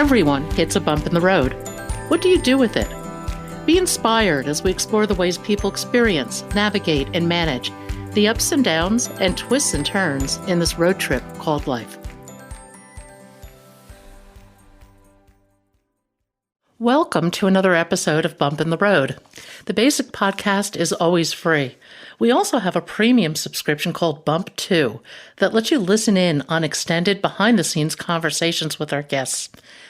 Everyone hits a bump in the road. What do you do with it? Be inspired as we explore the ways people experience, navigate, and manage the ups and downs and twists and turns in this road trip called life. Welcome to another episode of Bump in the Road. The basic podcast is always free. We also have a premium subscription called Bump 2 that lets you listen in on extended behind-the-scenes conversations with our guests.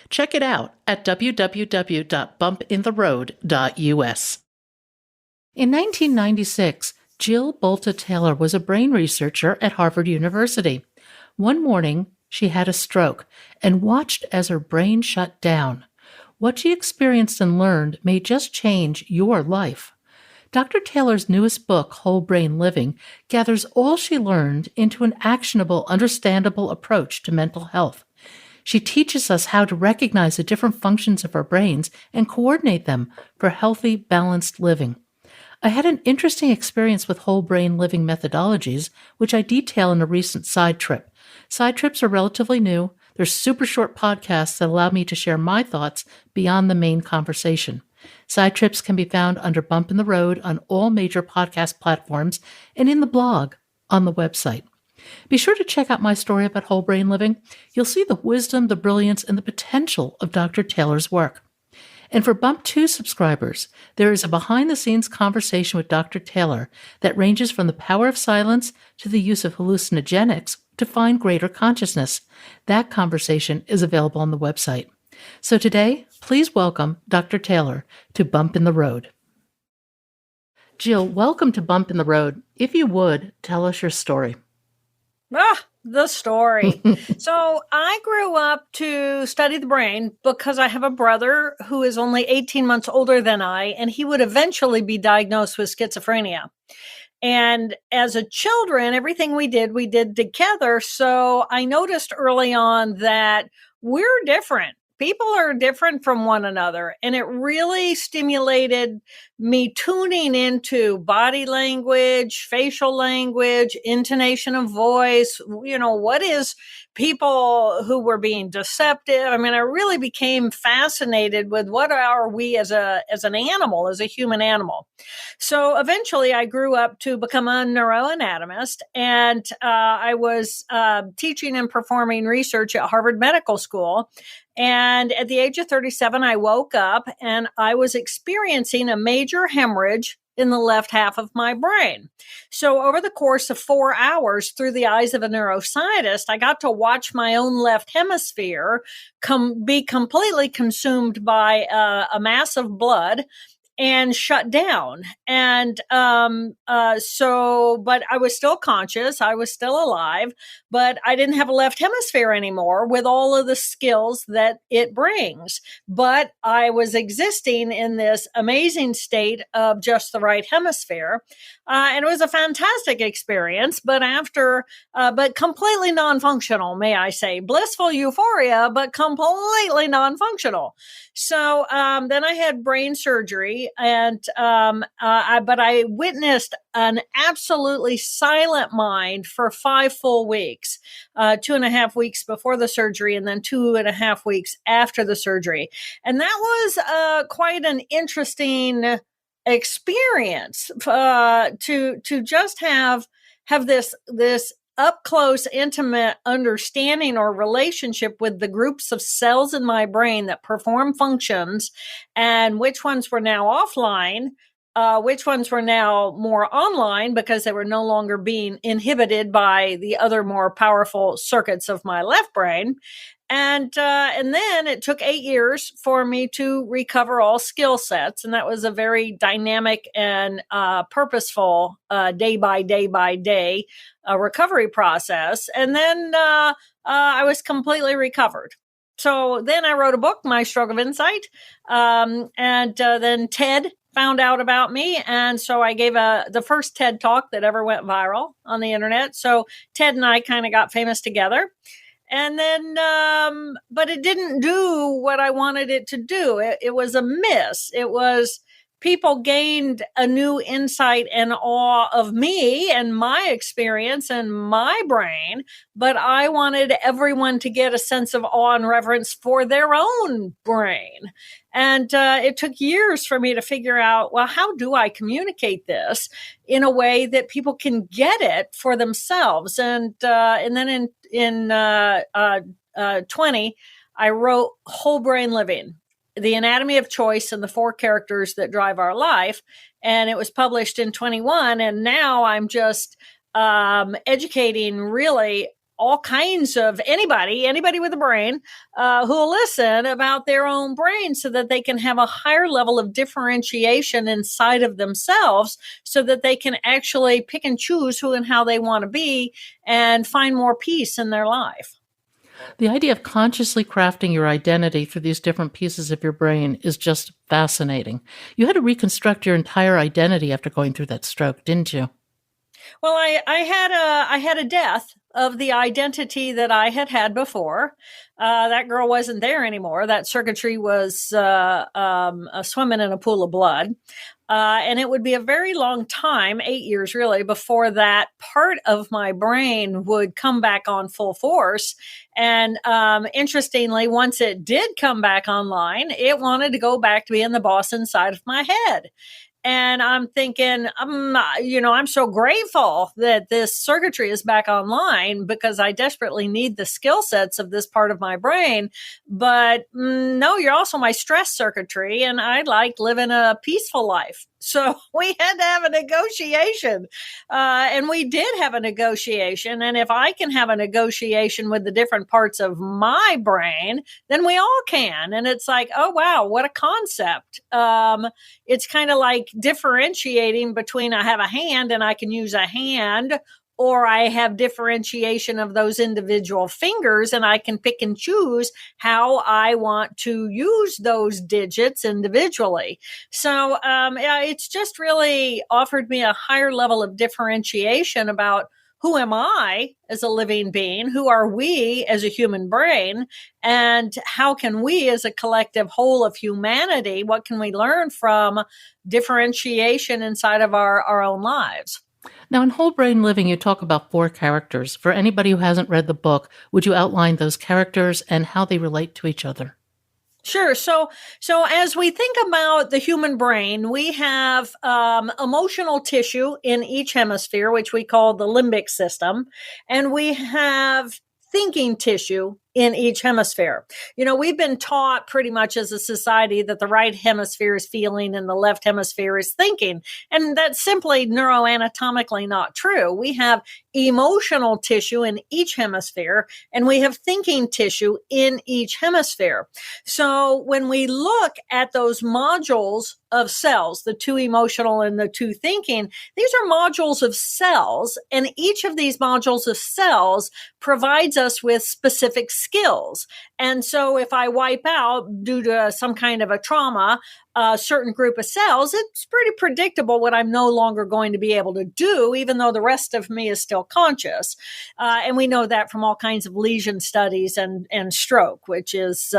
Check it out at www.bumpintheroad.us. In 1996, Jill Bolte Taylor was a brain researcher at Harvard University. One morning, she had a stroke and watched as her brain shut down. What she experienced and learned may just change your life. Dr. Taylor's newest book, Whole Brain Living, gathers all she learned into an actionable, understandable approach to mental health. She teaches us how to recognize the different functions of our brains and coordinate them for healthy, balanced living. I had an interesting experience with whole brain living methodologies, which I detail in a recent side trip. Side trips are relatively new. They're super short podcasts that allow me to share my thoughts beyond the main conversation. Side trips can be found under Bump in the Road on all major podcast platforms and in the blog on the website. Be sure to check out my story about whole brain living. You'll see the wisdom, the brilliance, and the potential of Dr. Taylor's work. And for Bump 2 subscribers, there is a behind-the-scenes conversation with Dr. Taylor that ranges from the power of silence to the use of hallucinogenics to find greater consciousness. That conversation is available on the website. So today, please welcome Dr. Taylor to Bump in the Road. Jill, welcome to Bump in the Road. If you would, tell us your story. The story. So I grew up to study the brain because I have a brother who is only 18 months older than I, and he would eventually be diagnosed with schizophrenia. And as a children, everything we did together. So I noticed early on that we're different. People are different from one another. And it really stimulated me tuning into body language, facial language, intonation of voice. What is people who were being deceptive? I mean, I really became fascinated with what are we as an animal, as a human animal. So eventually I grew up to become a neuroanatomist, and I was teaching and performing research at Harvard Medical School. And at the age of 37, I woke up and I was experiencing a major hemorrhage in the left half of my brain. So over the course of 4 hours, through the eyes of a neuroscientist, I got to watch my own left hemisphere be completely consumed by a mass of blood and shut down. And but I was still conscious. I was still alive, but I didn't have a left hemisphere anymore with all of the skills that it brings. But I was existing in this amazing state of just the right hemisphere. And it was a fantastic experience, but but completely non-functional, may I say. Blissful euphoria, but completely non-functional. So then I had brain surgery, but I witnessed an absolutely silent mind for 5 full weeks, 2.5 weeks before the surgery, and then 2.5 weeks after the surgery. And that was quite an interesting experience to just have this up close, intimate understanding or relationship with the groups of cells in my brain that perform functions, and which ones were now offline, which ones were now more online because they were no longer being inhibited by the other more powerful circuits of my left brain. And then it took 8 years for me to recover all skill sets. And that was a very dynamic and purposeful day by day recovery process. And then I was completely recovered. So then I wrote a book, My Stroke of Insight. And then TED found out about me. And so I gave the first TED talk that ever went viral on the internet. So TED and I kind of got famous together. And then, but it didn't do what I wanted it to do. It was a miss. It was people gained a new insight and awe of me and my experience and my brain, but I wanted everyone to get a sense of awe and reverence for their own brain. And it took years for me to figure out, well, how do I communicate this in a way that people can get it for themselves? And then in 20, I wrote Whole Brain Living, The Anatomy of Choice and the Four Characters That Drive Our Life. And it was published in 21. And now I'm just educating really all kinds of anybody with a brain who will listen about their own brain so that they can have a higher level of differentiation inside of themselves so that they can actually pick and choose who and how they want to be and find more peace in their life. The idea of consciously crafting your identity through these different pieces of your brain is just fascinating. You had to reconstruct your entire identity after going through that stroke, didn't you? Well, I had a death of the identity that I had before. That girl wasn't there anymore. That circuitry was swimming in a pool of blood. And it would be a very long time, 8 years really, before that part of my brain would come back on full force. And interestingly, once it did come back online, it wanted to go back to being the boss inside of my head. And I'm thinking, I'm so grateful that this circuitry is back online because I desperately need the skill sets of this part of my brain. But no, you're also my stress circuitry, and I like living a peaceful life. So we had to have a negotiation. And we did have a negotiation. And if I can have a negotiation with the different parts of my brain, then we all can. And it's like, oh, wow, what a concept. It's kind of like differentiating between I have a hand and I can use a hand, or I have differentiation of those individual fingers and I can pick and choose how I want to use those digits individually. So it's just really offered me a higher level of differentiation about who am I as a living being? Who are we as a human brain? And how can we as a collective whole of humanity, what can we learn from differentiation inside of our own lives? Now, in Whole Brain Living, you talk about four characters. For anybody who hasn't read the book, would you outline those characters and how they relate to each other? Sure. So as we think about the human brain, we have emotional tissue in each hemisphere, which we call the limbic system, and we have thinking tissue in each hemisphere. You know, we've been taught pretty much as a society that the right hemisphere is feeling and the left hemisphere is thinking. And that's simply neuroanatomically not true. We have emotional tissue in each hemisphere and we have thinking tissue in each hemisphere. So when we look at those modules of cells, the two emotional and the two thinking, these are modules of cells, and each of these modules of cells provides us with specific skills. And so if I wipe out due to some kind of a trauma, a certain group of cells, it's pretty predictable what I'm no longer going to be able to do, even though the rest of me is still conscious. And we know that from all kinds of lesion studies and stroke, which is,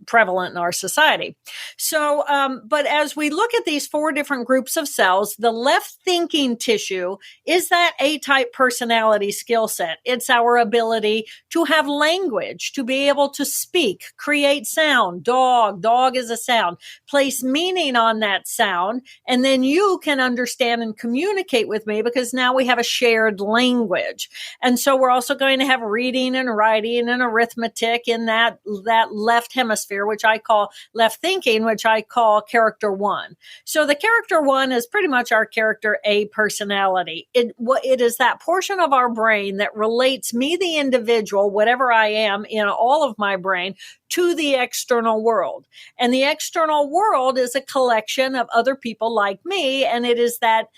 prevalent in our society. So, but as we look at these four different groups of cells, the left thinking tissue is that A-type personality skill set. It's our ability to have language, to be able to speak, create sound, dog is a sound, place meaning on that sound, and then you can understand and communicate with me because now we have a shared language. And so we're also going to have reading and writing and arithmetic in that left hemisphere, which I call left thinking, which I call character one. So the character one is pretty much our character A personality. It is that portion of our brain that relates me, the individual, whatever I am in all of my brain, to the external world. And the external world is a collection of other people like me. And it is that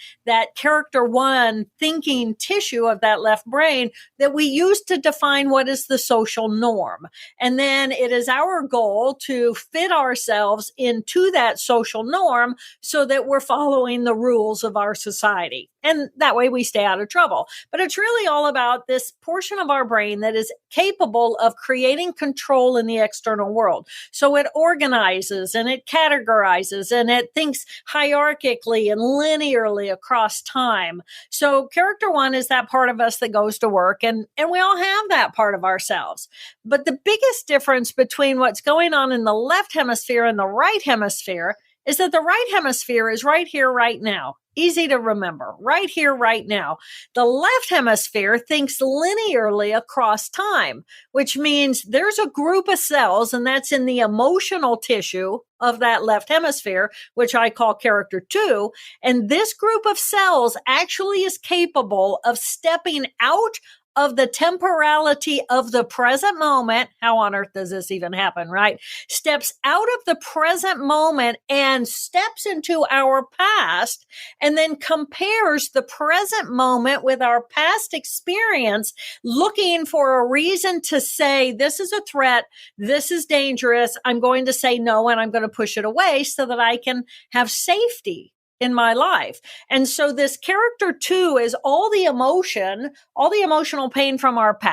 character one thinking tissue of that left brain that we use to define what is the social norm. And then it is our goal able to fit ourselves into that social norm so that we're following the rules of our society. And that way we stay out of trouble. But it's really all about this portion of our brain that is capable of creating control in the external world. So it organizes and it categorizes and it thinks hierarchically and linearly across time. So character one is that part of us that goes to work, and we all have that part of ourselves. But the biggest difference between what's going on in the left hemisphere and the right hemisphere is that the right hemisphere is right here, right now. Easy to remember, right here, right now. The left hemisphere thinks linearly across time, which means there's a group of cells, and that's in the emotional tissue of that left hemisphere, which I call character two. And this group of cells actually is capable of stepping out of the temporality of the present moment. How on earth does this even happen, right? Steps out of the present moment and steps into our past, and then compares the present moment with our past experience, looking for a reason to say, this is a threat, this is dangerous, I'm going to say no, and I'm going to push it away so that I can have safety in my life. And so this character two is all the emotional pain from our past.